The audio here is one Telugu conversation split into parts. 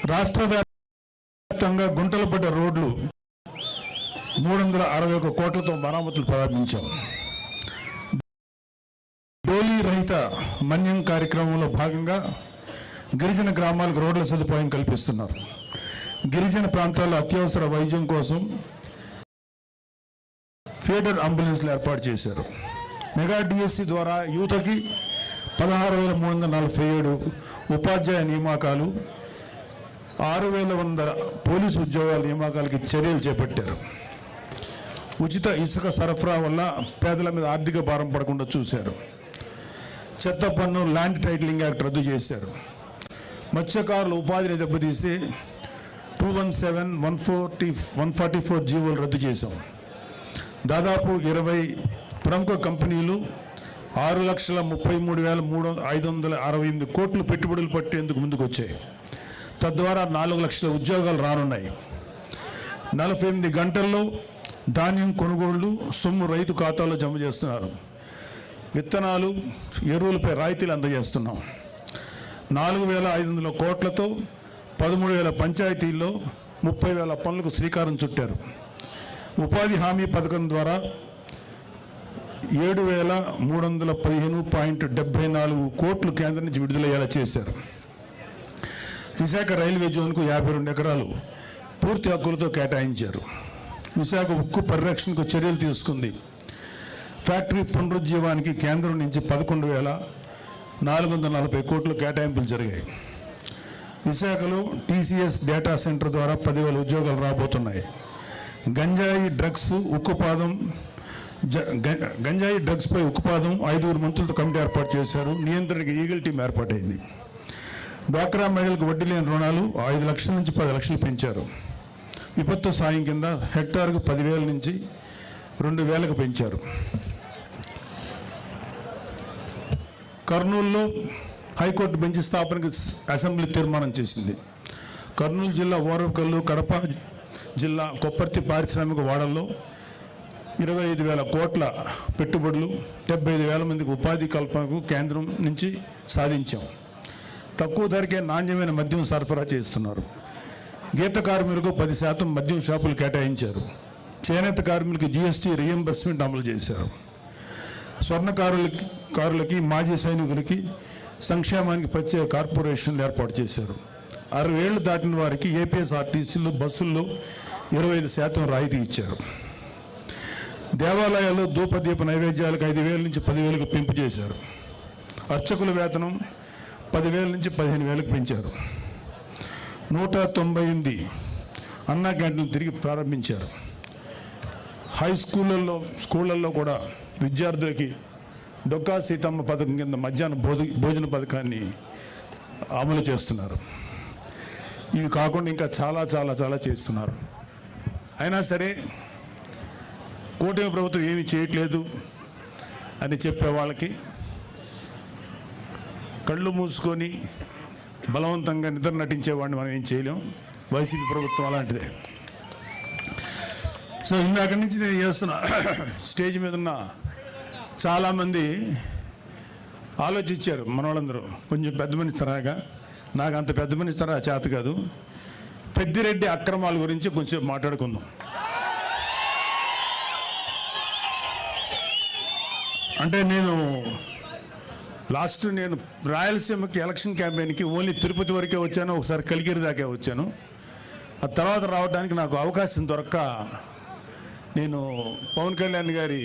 రాష్ట్ర వ్యాప్తంగా గుంటలు పడ్డ రోడ్లు 361 కోట్లతో మరామతులు ప్రారంభించాం. డోలీ రహిత మన్యం కార్యక్రమంలో భాగంగా గిరిజన గ్రామాలకు రోడ్ల సదుపాయం కల్పిస్తున్నారు. గిరిజన ప్రాంతాల్లో అత్యవసర వైద్యం కోసం ఫీడర్ అంబులెన్స్లు ఏర్పాటు చేశారు. మెగా డిఎస్సి ద్వారా యువతకి 16,347 ఉపాధ్యాయ నియామకాలు, 6,100 పోలీసు ఉద్యోగాల నియామకాలకి చర్యలు చేపట్టారు. ఉచిత ఇసుక సరఫరా వల్ల పేదల మీద ఆర్థిక భారం పడకుండా చూశారు. చెత్త పన్ను, ల్యాండ్ టైటిలింగ్ యాక్ట్ రద్దు చేశారు. మత్స్యకారుల ఉపాధిని దెబ్బతీసి 217, 144 జీవోలు రద్దు చేశాం. దాదాపు 20 ప్రముఖ కంపెనీలు 6,33,568 కోట్లు పెట్టుబడులు పట్టేందుకు ముందుకు వచ్చాయి. తద్వారా 4 లక్షల ఉద్యోగాలు రానున్నాయి. 48 గంటల్లో ధాన్యం కొనుగోళ్లు సొమ్ము రైతు ఖాతాలో జమ చేస్తున్నారు. విత్తనాలు, ఎరువులపై రాయితీలు అందజేస్తున్నాం. 4,500 కోట్లతో 13,000 పంచాయతీల్లో 30,000 పనులకు శ్రీకారం చుట్టారు. ఉపాధి హామీ పథకం ద్వారా 7,315.74 కోట్లు కేంద్రం నుంచి విడుదలయ్యేలా చేశారు. విశాఖ రైల్వే జోన్కు 52 ఎకరాలు పూర్తి హక్కులతో కేటాయించారు. విశాఖ ఉక్కు పరిరక్షణకు చర్యలు తీసుకుంది. ఫ్యాక్టరీ పునరుజ్జీవానికి కేంద్రం నుంచి 11,440 కోట్లు కేటాయింపులు జరిగాయి. విశాఖలో టీసీఎస్ డేటా సెంటర్ ద్వారా 10,000 ఉద్యోగాలు రాబోతున్నాయి. గంజాయి డ్రగ్స్పై ఉక్కుపాదం 5 మంత్రులతో కమిటీ ఏర్పాటు చేశారు. నియంత్రణకి ఈగల్ టీం ఏర్పాటైంది. డ్వాక్రా మహిళలకు వడ్డీ లేని రుణాలు 5 లక్షల నుంచి 10 లక్షలు పెంచారు. విపత్తు సాయం కింద హెక్టార్కు 10,000 నుంచి 2,000కు పెంచారు. కర్నూలులో హైకోర్టు బెంచ్ స్థాపనకు అసెంబ్లీ తీర్మానం చేసింది. కర్నూలు జిల్లా ఓరవకల్లు, కడప జిల్లా కొప్పర్తి పారిశ్రామిక వాడల్లో 25,000 కోట్ల పెట్టుబడులు, 75,000 మందికి ఉపాధి కల్పనకు కేంద్రం నుంచి సాధించాం. తక్కువ ధరకే నాణ్యమైన మద్యం సరఫరా చేస్తున్నారు. గీత కార్మికులకు 10% మద్యం షాపులు కేటాయించారు. చేనేత కార్మికులకు జీఎస్టీ రీఎంబర్స్మెంట్ అమలు చేశారు. స్వర్ణకారులకి, మాజీ సైనికులకి సంక్షేమానికి ప్రత్యేక కార్పొరేషన్లు ఏర్పాటు చేశారు. 60 ఏళ్లు దాటిన వారికి ఏపీఎస్ఆర్టీసీలు, బస్సుల్లో 25% రాయితీ ఇచ్చారు. దేవాలయాల్లో ధూపదీప నైవేద్యాలకు 5,000 నుంచి 10,000కు పెంపు చేశారు. అర్చకుల వేతనం 10,000 నుంచి 15,000కు పెంచారు. 198 అన్నా క్యాంటీన్లు తిరిగి ప్రారంభించారు. స్కూళ్ళల్లో కూడా విద్యార్థులకి డొక్కా సీతమ్మ పథకం కింద మధ్యాహ్న భోజన పథకాన్ని అమలు చేస్తున్నారు. ఇవి కాకుండా ఇంకా చాలా చాలా చాలా చేస్తున్నారు. అయినా సరే కూటమి ప్రభుత్వం ఏమీ చేయట్లేదు అని చెప్పే వాళ్ళకి కళ్ళు మూసుకొని బలవంతంగా నిద్ర నటించేవాడిని మనం ఏం చేయలేం. వైసీపీ ప్రభుత్వం అలాంటిదే. సో ఇందాక నుంచి నేను చేస్తున్నా, స్టేజ్ మీద ఉన్న చాలామంది ఆలోచించారు. మన వాళ్ళందరూ కొంచెం పెద్ద మనిషి తరహాగా, నాకు అంత పెద్ద మనిషి తరహా చేత కాదు. పెద్దిరెడ్డి అక్రమాల గురించి కొంచెం మాట్లాడుకుందాం. అంటే నేను రాయలసీమకి ఎలక్షన్ క్యాంపెయిన్కి ఓన్లీ తిరుపతి వరకే వచ్చాను, ఒకసారి కలికిరి దాకే వచ్చాను. ఆ తర్వాత రావడానికి నాకు అవకాశం దొరక్క నేను పవన్ కళ్యాణ్ గారి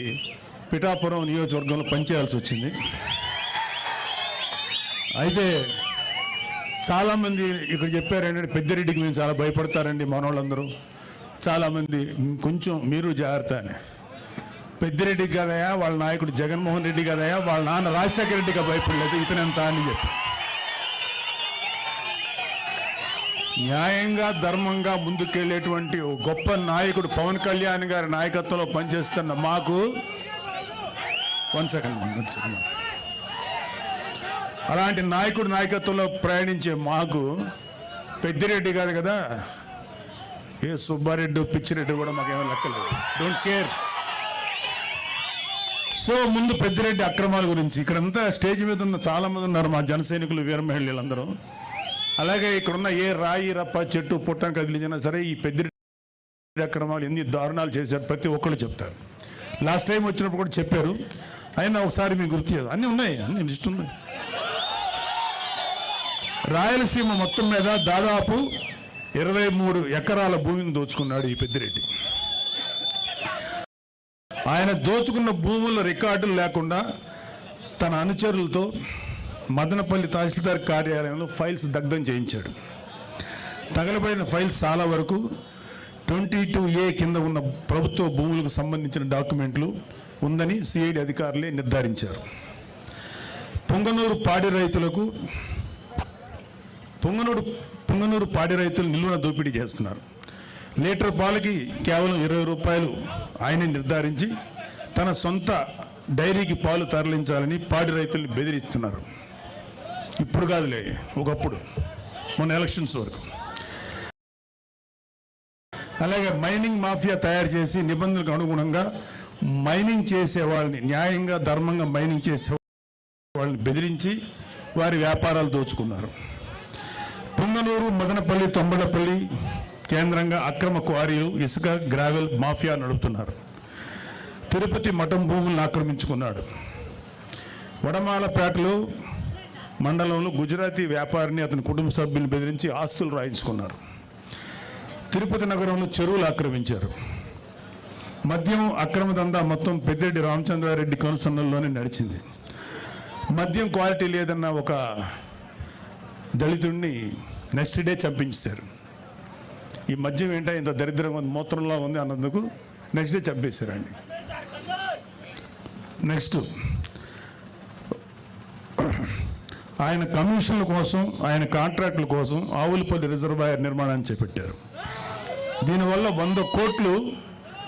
పిఠాపురం నియోజకవర్గంలో పనిచేయాల్సి వచ్చింది. అయితే చాలామంది ఇక్కడ చెప్పారంటే పెద్దిరెడ్డికి మేము చాలా భయపడతారండి మనోళ్ళందరూ. చాలామంది కొంచెం మీరు జాగ్రత్త అని. పెద్దిరెడ్డి కదయా వాళ్ళ నాయకుడు జగన్మోహన్ రెడ్డి కదయా వాళ్ళ నాన్న రాజశేఖర రెడ్డిగా భయపడలేదు, ఇతనెంత అని చెప్పి. న్యాయంగా ధర్మంగా ముందుకెళ్ళేటువంటి గొప్ప నాయకుడు పవన్ కళ్యాణ్ గారి నాయకత్వంలో పనిచేస్తున్న మాకు అలాంటి నాయకుడి నాయకత్వంలో ప్రయాణించే మాకు పెద్దిరెడ్డి కాదు కదా, ఏ సుబ్బారెడ్డి పిచ్చిరెడ్డి కూడా మాకేమో లెక్కలేదు. Don't care. సో ముందు పెద్దిరెడ్డి అక్రమాల గురించి ఇక్కడంతా స్టేజ్ మీద ఉన్న చాలామంది ఉన్నారు మా జన సైనికులు, వీర మహిళలందరూ. అలాగే ఇక్కడున్న ఏ రాయి రప్ప చెట్టు పుట్టం కదిలించినా సరే ఈ పెద్దిరెడ్డి అక్రమాలు ఎన్ని దారుణాలు చేశారు ప్రతి ఒక్కళ్ళు చెప్తారు. లాస్ట్ టైం వచ్చినప్పుడు కూడా చెప్పారు. అయినా ఒకసారి మీకు గుర్తు చేయాలి. అన్నీ ఉన్నాయి, అన్ని లిస్ట్ ఉన్నాయి. రాయలసీమ మొత్తం మీద దాదాపు 23 ఎకరాల భూమిని దోచుకున్నాడు ఈ పెద్దిరెడ్డి. ఆయన దోచుకున్న భూముల రికార్డులు లేకుండా తన అనుచరులతో మదనపల్లి తహసీల్దార్ కార్యాలయంలో ఫైల్స్ దగ్ధం చేయించాడు. తగలబడిన ఫైల్స్ చాలా వరకు 22A కింద ఉన్న ప్రభుత్వ భూములకు సంబంధించిన డాక్యుమెంట్లు ఉందని సిఐడి అధికారులే నిర్ధారించారు. పొంగనూరు పాడి రైతులు నిలువున దోపిడీ చేస్తున్నారు. లీటర్ పాలకి కేవలం 20 రూపాయలు ఆయనే నిర్ధారించి తన సొంత డైరీకి పాలు తరలించాలని పాడి రైతుల్ని బెదిరిస్తున్నారు. ఇప్పుడు కాదులే, ఒకప్పుడు మొన్న ఎలక్షన్స్ వరకు. అలాగే మైనింగ్ మాఫియా తయారు చేసి నిబంధనలకు అనుగుణంగా మైనింగ్ చేసే వాళ్ళని, న్యాయంగా ధర్మంగా మైనింగ్ చేసే వాళ్ళని బెదిరించి వారి వ్యాపారాలు దోచుకున్నారు. పొంగనూరు, మదనపల్లి, తొంబడపల్లి కేంద్రంగా అక్రమ క్వారీలు, ఇసుక, గ్రావెల్ మాఫియా నడుపుతున్నారు. తిరుపతి మఠం భూములను ఆక్రమించుకున్నాడు. వడమాలపేటలో మండలంలో గుజరాతీ వ్యాపారిని అతని కుటుంబ సభ్యులను బెదిరించి ఆస్తులు రాయించుకున్నారు. తిరుపతి నగరంలో చెరువులు ఆక్రమించారు. మద్యం అక్రమ దందా మొత్తం పెద్దిరెడ్డి రామచంద్రారెడ్డి కనుసన్నల్లోనే నడిచింది. మద్యం క్వాలిటీ లేదన్న ఒక దళితుడిని నెక్స్ట్ డే చంపించారు. ఈ మద్యం ఏంటో ఇంత దరిద్రంగా ఉంది, మూత్రంలో ఉంది అన్నందుకు నెక్స్ట్ డే చంపేశారండి. నెక్స్ట్ ఆయన కమిషన్ల కోసం, ఆయన కాంట్రాక్టుల కోసం ఆవులపల్లి రిజర్వాయర్ నిర్మాణాన్ని చేపట్టారు. దీనివల్ల 100 కోట్లు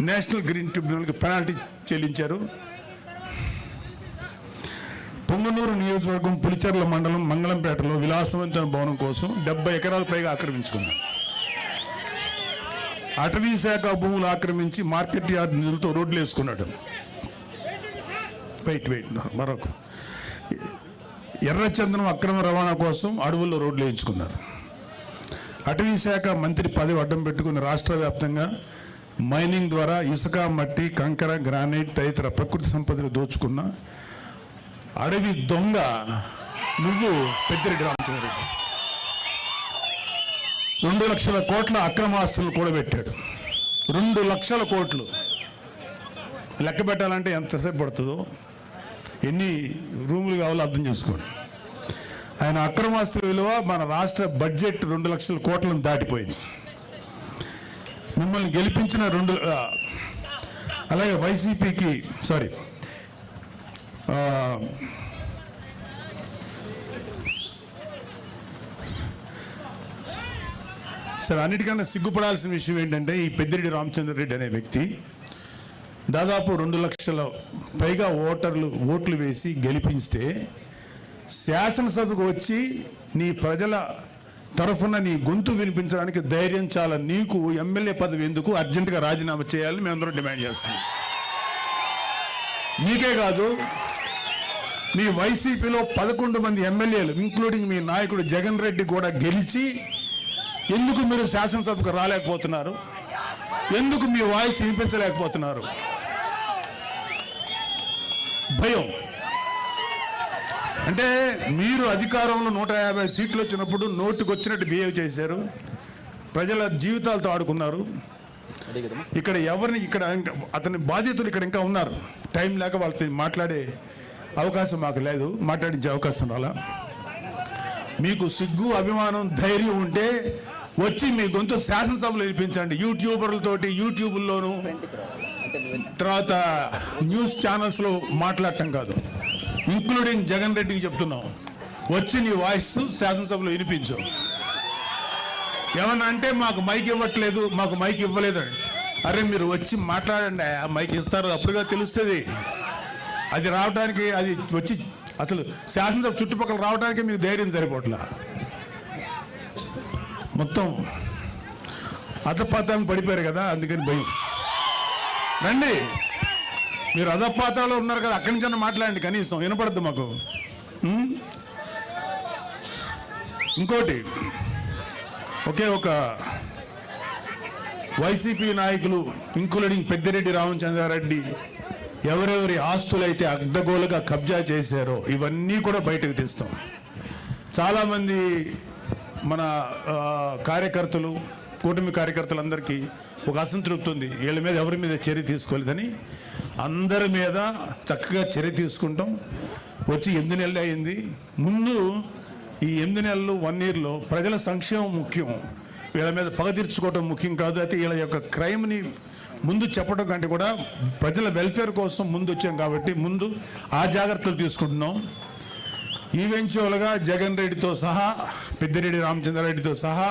నేషనల్ గ్రీన్ ట్రిబ్యునల్కి పెనాల్టీ చెల్లించారు. పొంగనూరు నియోజకవర్గం పులిచెర్ల మండలం మంగళంపేటలో విలాసవంతమైన భవనం కోసం 70 ఎకరాల పైగా ఆక్రమించుకున్నారు. అటవీ శాఖ భూములు ఆక్రమించి మార్కెట్ యార్డ్ నిధులతో రోడ్లు వేసుకున్నాడు. మరొక ఎర్రచందనం అక్రమ రవాణా కోసం అడవుల్లో రోడ్లు వేయించుకున్నారు. అటవీ శాఖ మంత్రి పదవి అడ్డం పెట్టుకుని రాష్ట్ర వ్యాప్తంగా మైనింగ్ ద్వారా ఇసుక, మట్టి, కంకర, గ్రానైట్ తదితర ప్రకృతి సంపదలు దోచుకున్న అడవి దొంగ నువ్వు పెద్దిరెడ్డి రామచంద్రారెడ్డి. 2 లక్షల కోట్ల అక్రమాస్తులు కూడబెట్టాడు. 2 లక్షల కోట్లు లెక్క పెట్టాలంటే ఎంతసేపు పడుతుందో, ఎన్ని రూములు కావాలో అర్థం చేసుకోండి. ఆయన అక్రమాస్తుల విలువ మన రాష్ట్ర బడ్జెట్ 2 లక్షల కోట్లను దాటిపోయింది. మిమ్మల్ని గెలిపించిన అలాగే వైసీపీకి సరే అన్నిటికన్నా సిగ్గుపడాల్సిన విషయం ఏంటంటే ఈ పెద్దిరెడ్డి రామచంద్రారెడ్డి అనే వ్యక్తి దాదాపు 2 లక్షల పైగా ఓట్లు వేసి గెలిపిస్తే శాసనసభకు వచ్చి నీ ప్రజల తరఫున నీ గొంతు వినిపించడానికి ధైర్యం చాలా. నీకు ఎమ్మెల్యే పదవి ఎందుకు? అర్జెంటుగా రాజీనామా చేయాలని మేమందరం డిమాండ్ చేస్తున్నాం. నీకే కాదు, మీ వైసీపీలో 11 మంది ఎమ్మెల్యేలు ఇంక్లూడింగ్ మీ నాయకుడు జగన్ రెడ్డి కూడా గెలిచి ఎందుకు మీరు శాసనసభకు రాలేకపోతున్నారు? ఎందుకు మీ వాయిస్ వినిపించలేకపోతున్నారు? భయం. అంటే మీరు అధికారంలో 150 సీట్లు వచ్చినప్పుడు నోటుకు వచ్చినట్టు బిహేవ్ చేశారు. ప్రజల జీవితాలతో ఆడుకున్నారు. ఇక్కడ అతని బాధ్యతలు ఇక్కడ ఇంకా ఉన్నారు. టైం లేక వాళ్ళతో మాట్లాడే అవకాశం మాకు లేదు, మాట్లాడించే అవకాశం రాలా. మీకు సిగ్గు, అభిమానం, ధైర్యం ఉంటే వచ్చి మీ గొంతు శాసనసభలో వినిపించండి. యూట్యూబర్లతోటి యూట్యూబ్లోను తర్వాత న్యూస్ ఛానల్స్లో మాట్లాడటం కాదు. ఇంక్లూడింగ్ జగన్ రెడ్డికి చెప్తున్నాం, వచ్చి నీ వాయిస్ శాసనసభలో వినిపించు. ఏమన్నా అంటే మాకు మైక్ ఇవ్వట్లేదు, మాకు మైక్ ఇవ్వలేదు. అరే మీరు వచ్చి మాట్లాడండి, ఆ మైక్ ఇస్తారు, అప్పుడుగా తెలుస్తుంది. అది రావడానికి, అది వచ్చి అసలు శాసనసభ చుట్టుపక్కల రావడానికి మీకు ధైర్యం సరిపోట్లా. మొత్తం అధపాతాలను పడిపోయారు కదా, అందుకని భయం. రండి, మీరు అధపాతాలో ఉన్నారు కదా, అక్కడి నుంచి మాట్లాడండి, కనీసం వినపడద్దు మాకు. ఇంకోటి, ఒక వైసీపీ నాయకులు ఇంక్లూడింగ్ పెద్దిరెడ్డి రామచంద్రారెడ్డి ఎవరెవరి ఆస్తులైతే అడ్డగోలుగా కబ్జా చేశారో ఇవన్నీ కూడా బయటకు తీస్తాం. చాలామంది మన కార్యకర్తలు, కూటమి కార్యకర్తలందరికీ ఒక అసంతృప్తి ఉంది, వీళ్ళ మీద ఎవరి మీద చర్య తీసుకోలేదని. అందరి మీద చక్కగా చర్య తీసుకుంటాం. వచ్చి 8 నెలలు అయింది. ముందు ఈ 8 నెలలు 1 yearలో ప్రజల సంక్షేమం ముఖ్యం, వీళ్ళ మీద పగ తీర్చుకోవడం ముఖ్యం కాదు. అయితే వీళ్ళ యొక్క క్రైమ్ని ముందు చెప్పడం కంటే కూడా ప్రజల వెల్ఫేర్ కోసం ముందు వచ్చాం కాబట్టి ముందు ఆ జాగ్రత్తలు తీసుకుంటున్నాం. ఈవెన్చువల్గా జగన్ రెడ్డితో సహా, పెద్దిరెడ్డి రామచంద్రారెడ్డితో సహా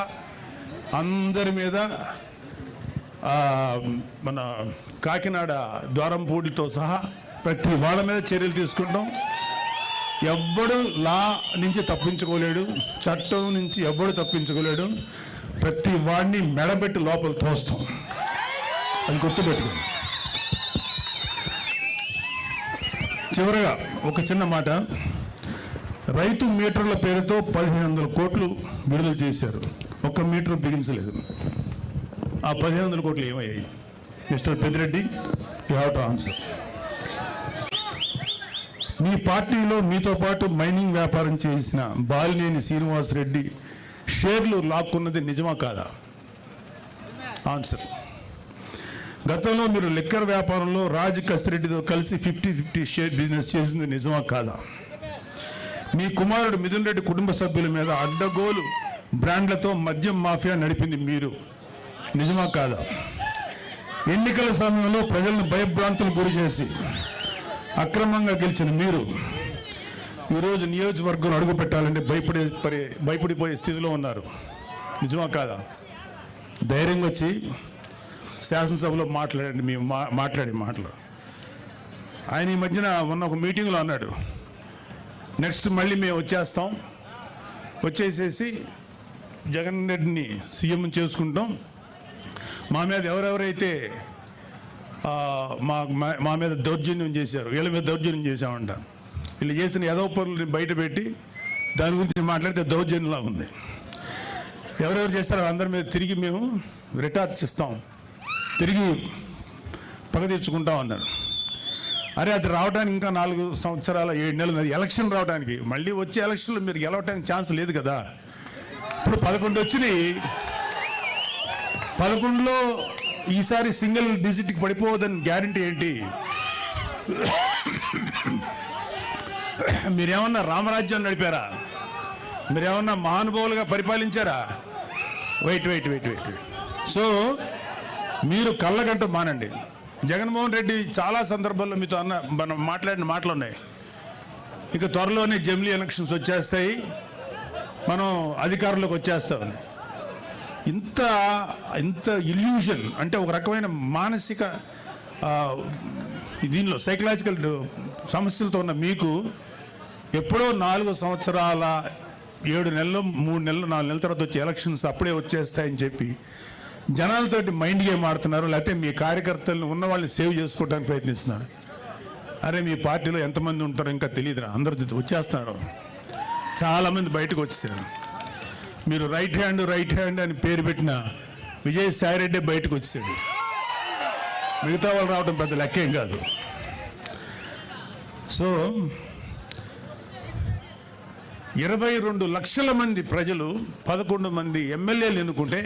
అందరి మీద, మన కాకినాడ ద్వారంపూడితో సహా ప్రతి వాళ్ళ మీద చర్యలు తీసుకుంటాం. ఎవ్వడు లా నుంచి తప్పించుకోలేడు, చట్టం నుంచి ఎవ్వడు తప్పించుకోలేడు. ప్రతి వాడిని మెడబెట్టి లోపల తోస్తాం, అది గుర్తుపెట్టుకోండి. చివరగా ఒక చిన్న మాట, రైతు మీటర్ల పేరుతో 1500 కోట్లు విడుదల చేశారు. ఒక్క మీటర్ బిగించలేదు. ఆ 1500 కోట్లు ఏమయ్యాయి? Mister Peddireddy, you have to answer. మీ పార్టీలో మీతో పాటు మైనింగ్ వ్యాపారం చేసిన బాలినేని శ్రీనివాసరెడ్డి షేర్లు లాక్కున్నది నిజమా కాదా? ఆన్సర్. గతంలో మీరు లిక్కర్ వ్యాపారంలో రాజ్ కసిరెడ్డితో కలిసి 50-50 షేర్ బిజినెస్ చేసింది నిజమా కాదా? మీ కుమారుడు మిథున్ రెడ్డి కుటుంబ సభ్యుల మీద అడ్డగోలు బ్రాండ్లతో మద్యం మాఫియా నడిపింది మీరు, నిజమా కాదా? ఎన్నికల సమయంలో ప్రజలను భయభ్రాంతులు గురి చేసి అక్రమంగా గెలిచిన మీరు ఈరోజు నియోజకవర్గం అడుగు పెట్టాలంటే భయపడిపోయే స్థితిలో ఉన్నారు, నిజమా కాదా? ధైర్యంగా వచ్చి శాసనసభలో మాట్లాడండి. మేము మాట్లాడే మాటలు ఆయన ఈ మధ్యన మొన్న ఒక మీటింగ్లో అన్నాడు, నెక్స్ట్ మళ్ళీ మేము వచ్చేసేసి జగన్ రెడ్డిని సీఎం చేసుకుంటాం, మా మీద ఎవరెవరైతే మా మీద దౌర్జన్యం చేశారు వీళ్ళ మీద దౌర్జన్యం చేశామంట, వీళ్ళు చేసిన ఏదో పనులు బయట పెట్టి దాని గురించి మాట్లాడితే దౌర్జన్యంలా ఉంది. ఎవరెవరు చేస్తారో అందరి మీద తిరిగి మేము రిటార్చ్ ఇస్తాం, తిరిగి పగ తెచ్చుకుంటాం అన్నారు. అరే అది రావడానికి ఇంకా 4 సంవత్సరాల 7 నెలలు, ఎలక్షన్ రావడానికి. మళ్ళీ వచ్చే ఎలక్షన్లో మీరు గెలవడానికి ఛాన్స్ లేదు కదా. ఇప్పుడు 11 వచ్చినాయి, 11లో ఈసారి సింగిల్ డిజిట్కి పడిపోవద్దని గ్యారంటీ ఏంటి? మీరేమన్నా రామరాజ్యం నడిపారా? మీరేమన్నా మహానుభావులుగా పరిపాలించారా? వెయిట్. సో మీరు కళ్ళగంట మానండి. జగన్మోహన్ రెడ్డి చాలా సందర్భాల్లో మీతో మనం మాట్లాడిన మాటలు ఉన్నాయి. ఇక త్వరలోనే జమిలీ ఎలక్షన్స్ వచ్చేస్తాయి, మనం అధికారంలోకి వచ్చేస్తామని. ఇంత ఇల్యూషన్ అంటే ఒక రకమైన మానసిక దీనిలో సైకలాజికల్ సమస్యలతో ఉన్న మీకు ఎప్పుడో 4 సంవత్సరాల 7 నెలలు 3 నెలలు 4 నెలల తర్వాత వచ్చే ఎలక్షన్స్ అప్పుడే వచ్చేస్తాయని చెప్పి జనాలతోటి మైండ్ గేమ్ ఆడుతున్నారు. లేకపోతే మీ కార్యకర్తలను ఉన్న వాళ్ళని సేవ్ చేసుకోవడానికి ప్రయత్నిస్తున్నారు. అరే మీ పార్టీలో ఎంతమంది ఉంటారో ఇంకా తెలియదురా, అందరూ వచ్చేస్తున్నారు, చాలామంది బయటకు వచ్చేసారు. మీరు రైట్ హ్యాండ్ అని పేరు పెట్టిన విజయసాయిరెడ్డి బయటకు వచ్చేసాడు, మిగతా వాళ్ళు రావడం పెద్ద లెక్కేం కాదు. సో 22 లక్షల మంది ప్రజలు 11 మంది ఎమ్మెల్యేలు ఎన్నుకుంటే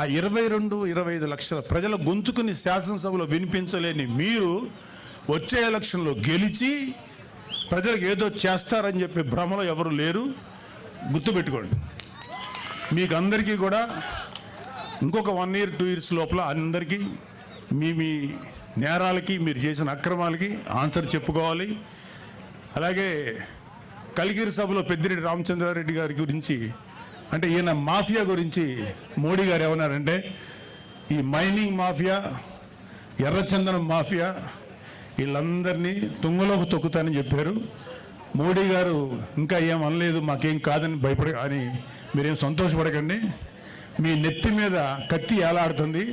ఆ 22-25 లక్షల ప్రజల గొంతుకుని శాసనసభలో వినిపించలేని మీరు వచ్చే ఎలక్షన్లో గెలిచి ప్రజలకు ఏదో చేస్తారని చెప్పి భ్రమలో ఎవరు లేరు, గుర్తుపెట్టుకోండి. మీకు అందరికీ కూడా ఇంకొక 1 year 2 years లోపల అందరికీ మీ నేరాలకి మీరు చేసిన అక్రమాలకి ఆన్సర్ చెప్పుకోవాలి. అలాగే కలిగిరి సభలో పెద్దిరెడ్డి రామచంద్రారెడ్డి గారి గురించి అంటే ఈయన మాఫియా గురించి మోడీ గారు ఏమన్నారంటే ఈ మైనింగ్ మాఫియా, ఎర్రచందనం మాఫియా వీళ్ళందరినీ తుంగలోకి తొక్కుతానని చెప్పారు. మోడీ గారు ఇంకా ఏం అనలేదు, మాకేం కాదని అని మీరేం సంతోషపడకండి. మీ నెత్తి మీద కత్తి ఏలాడుతుంది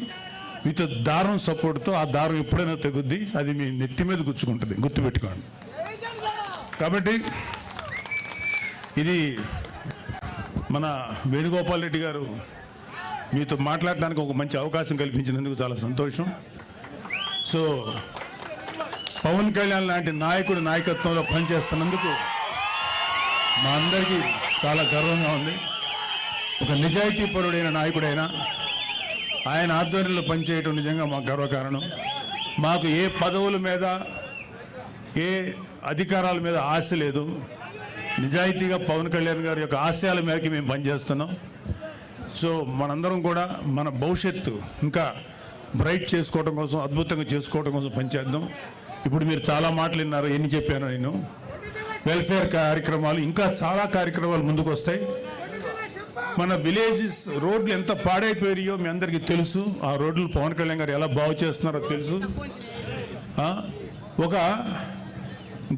మీతో దారం సపోర్ట్తో, ఆ దారం ఎప్పుడైనా తెగుద్ది, అది మీ నెత్తి మీద గుచ్చుకుంటుంది, గుర్తుపెట్టుకోండి. కాబట్టి ఇది మన వేణుగోపాల్ రెడ్డి గారు మీతో మాట్లాడడానికి ఒక మంచి అవకాశం కల్పించినందుకు చాలా సంతోషం. సో పవన్ కళ్యాణ్ లాంటి నాయకుడి నాయకత్వంలో పనిచేస్తున్నందుకు మా అందరికీ చాలా గర్వంగా ఉంది. ఒక నిజాయితీపరుడైన నాయకుడైన ఆయన ఆధ్వర్యంలో పనిచేయటం నిజంగా మాకు గర్వకారణం. మాకు ఏ పదవుల మీద ఏ అధికారాల మీద ఆశ లేదు. నిజాయితీగా పవన్ కళ్యాణ్ గారి యొక్క ఆశయాల మేరకు మేము పనిచేస్తున్నాం. సో మనందరం కూడా మన భవిష్యత్తు ఇంకా బ్రైట్ చేసుకోవడం కోసం, అద్భుతంగా చేసుకోవడం కోసం పనిచేద్దాం. ఇప్పుడు మీరు చాలా మాటలు విన్నారు, ఎన్ని చెప్పాను నేను. వెల్ఫేర్ కార్యక్రమాలు, ఇంకా చాలా కార్యక్రమాలు ముందుకు వస్తాయి. మన విలేజెస్ రోడ్లు ఎంత పాడైపోయాయో మీ అందరికీ తెలుసు. ఆ రోడ్లు పవన్ కళ్యాణ్ గారు ఎలా బాగు చేస్తున్నారో తెలుసు. ఒక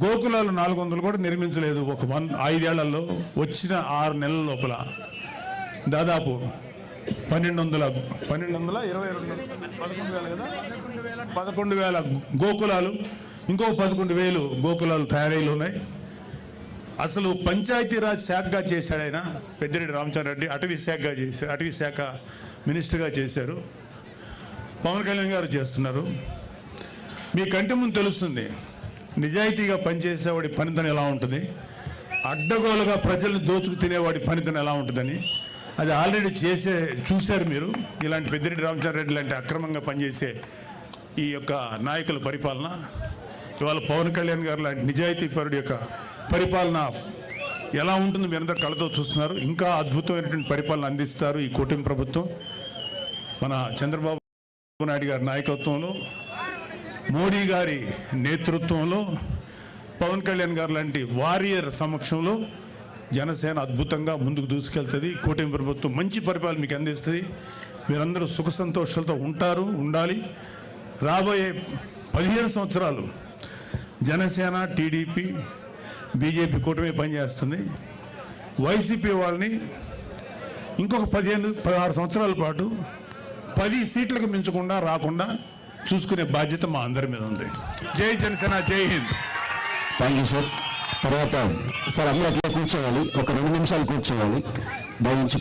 గోకులాలు 400 కూడా నిర్మించలేదు ఒక 5 ఏళ్లలో. వచ్చిన 6 నెలల లోపల దాదాపు 11,000 గోకులాలు, ఇంకో 11,000 గోకులాలు తయారీలు ఉన్నాయి. అసలు పంచాయతీరాజ్ శాఖగా చేశాడు ఆయన పెద్దిరెడ్డి రామచంద్రారెడ్డి. అటవీ శాఖ మినిస్టర్గా చేశారు. పవన్ కళ్యాణ్ గారు చేస్తున్నారు. మీ కంటి ముందు తెలుస్తుంది నిజాయితీగా పనిచేసేవాడి పనితనం ఎలా ఉంటుంది, అడ్డగోలుగా ప్రజల్ని దోచుకు తినేవాడి పనితనం ఎలా ఉంటుందని. అది ఆల్రెడీ చూశారు మీరు. ఇలాంటి పెద్దిరెడ్డి రామచంద్రారెడ్డి లాంటి అక్రమంగా పనిచేసే ఈ యొక్క నాయకుల పరిపాలన, ఇవాళ పవన్ కళ్యాణ్ గారు లాంటి నిజాయితీపరుడి యొక్క పరిపాలన ఎలా ఉంటుందో మీరందరూ కళ్ళతో చూస్తున్నారు. ఇంకా అద్భుతమైనటువంటి పరిపాలన అందిస్తారు ఈ కూటమి ప్రభుత్వం. మన చంద్రబాబు నాయుడు గారి నాయకత్వంలో, మోడీ గారి నేతృత్వంలో, పవన్ కళ్యాణ్ గారు లాంటి వారియర్ సమక్షంలో జనసేన అద్భుతంగా ముందుకు దూసుకెళ్తుంది. కూటమి ప్రభుత్వం మంచి పరిపాలన మీకు అందిస్తుంది. మీరందరూ సుఖ సంతోషాలతో ఉండాలి. రాబోయే 15 సంవత్సరాలు జనసేన, టీడీపీ, బీజేపీ కూటమి పనిచేస్తుంది. వైసీపీ వాళ్ళని ఇంకొక 15-16 సంవత్సరాల పాటు 10 సీట్లకు మించకుండా రాకుండా చూసుకునే బాధ్యత మా అందరి మీద ఉంది. జై జనసేన, జై హింద్. Thank you sir. తర్వాత సార్ అందరూ అట్లా కూర్చోవాలి, ఒక 2 నిమిషాలు కూర్చోవాలి దయించి.